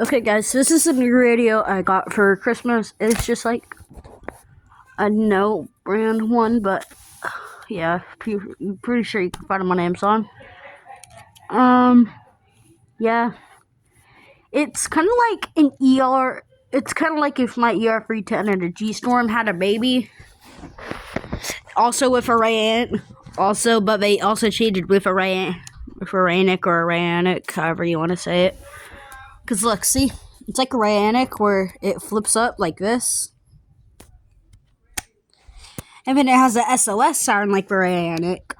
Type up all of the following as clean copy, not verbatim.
Okay, guys, so this is a new radio I got for Christmas. It's just like a no brand one, but yeah, pretty sure you can find them on Amazon. Yeah, it's kind of like an ER. It's kind of like if my ER310 and a G-Storm had a baby. Also with a Ryan. But they also cheated with a Ryan, with a Ranic or a Ranic, however you want to say it. Cause look, see, it's like a Ranic where it flips up like this. And then it has a SOS siren like Ranic.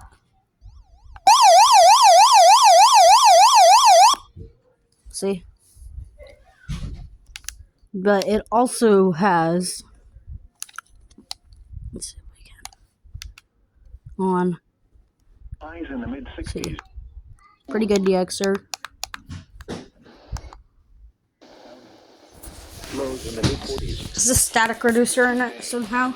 See? But it also has... Let's see if we can... On... Highs in the mid-60s. See. Pretty good DXer. Lows in the mid-40s. Is a static reducer in it somehow?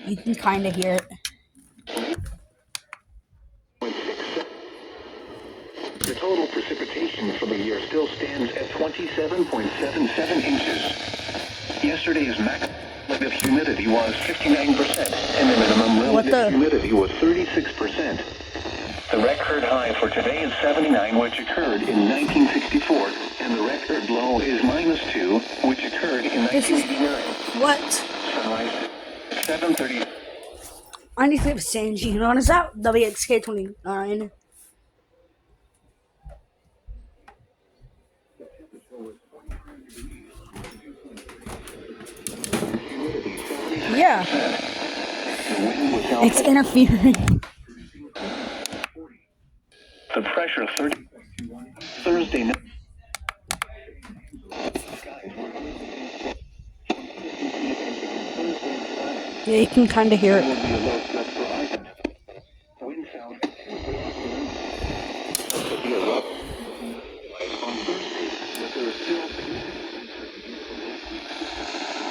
You can kind of hear it. The total precipitation for the year still stands at 27.77 inches. Yesterday's maximum relative humidity was 59%, and the minimum relative humidity was 36%. The record high for today is 79, which occurred in 1964, and the record low is -2, which occurred in 1989. What? Sunrise 7:30. I need to flip Sanji. You know what is that? WXK29. Yeah. It's interfering. The pressure 30 Thursday night. Yeah, you can kind of hear it.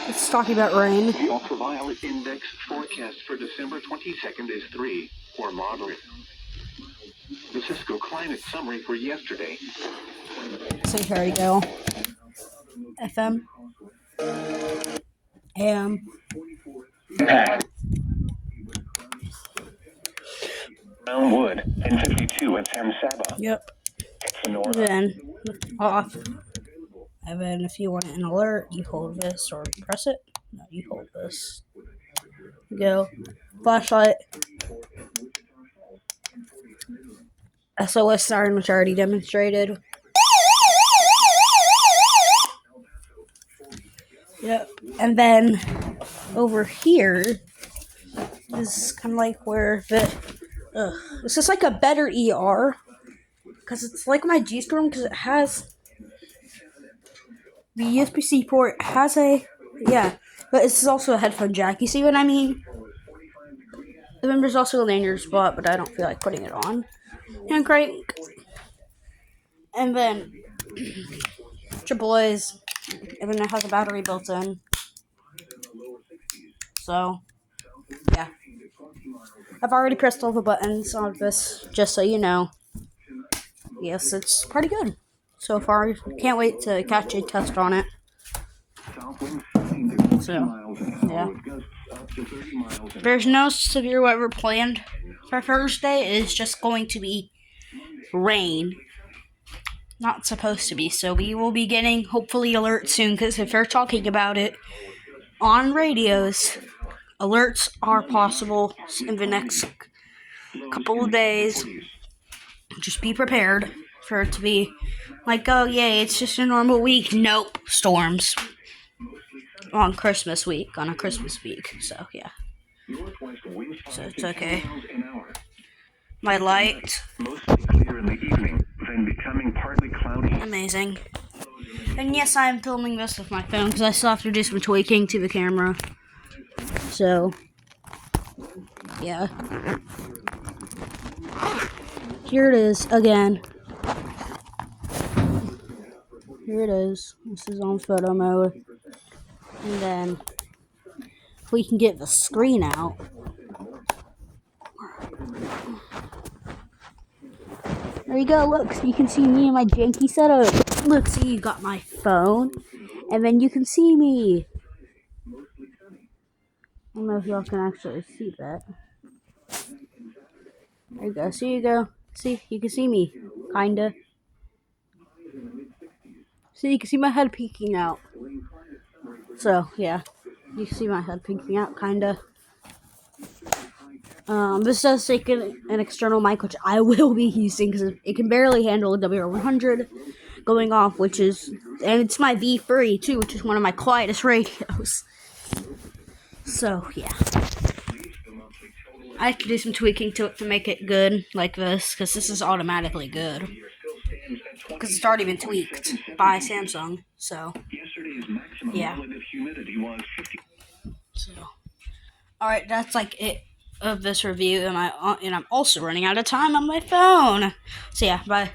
It's talking about rain. The ultraviolet index forecast for December 22nd is 3, or moderate. The Cisco climate summary for yesterday. So here we go. FM. AM. Brown Wood and 52 at San Saba. Yep. Sonora. Then off. And then if you want an alert, you hold this or press it. No, you hold this. Go. Flashlight. SOS siren, which I already demonstrated. Yep. And then over here is kind of like where this is like a better ER. Because it's like my G-Storm, because it has the USB-C port, has a, yeah, but it's also a headphone jack. You see what I mean? And then there's also a lanyard spot, but I don't feel like putting it on. And crank. And then AAA's, and then it has a battery built in. So, yeah. I've already pressed all the buttons on this, just so you know. Yes, it's pretty good so far. Can't wait to catch a test on it. So, yeah. There's no severe weather planned for Thursday. It's just going to be rain. Not supposed to be. So we will be getting, hopefully, alerts soon. Because if they're talking about it on radios, alerts are possible in the next couple of days. Just be prepared for it to be like, oh, yay, it's just a normal week. Nope, storms. On a Christmas week. So, yeah. So, it's okay. My light. Mostly clear in the evening, then becoming partly cloudy. Amazing. And yes, I'm filming this with my phone because I still have to do some tweaking to the camera. So, yeah. Here it is again. Here it is. This is on photo mode. And then we can get the screen out. There you go, look, so you can see me and my janky setup. Look, see, you got my phone, and then you can see me. I don't know if y'all can actually see that. There you go, see, you can see me, kinda. So you can see my head peeking out. So, yeah, you can see my head peeking out, kinda. This does take an external mic, which I will be using because it can barely handle a WR100 going off, and it's my V3 too, which is one of my quietest radios. So yeah, I have to do some tweaking to it to make it good like this, because this is automatically good because it's already been tweaked by Samsung. So yeah. So all right, that's like it of this review, and I'm also running out of time on my phone. So yeah, bye.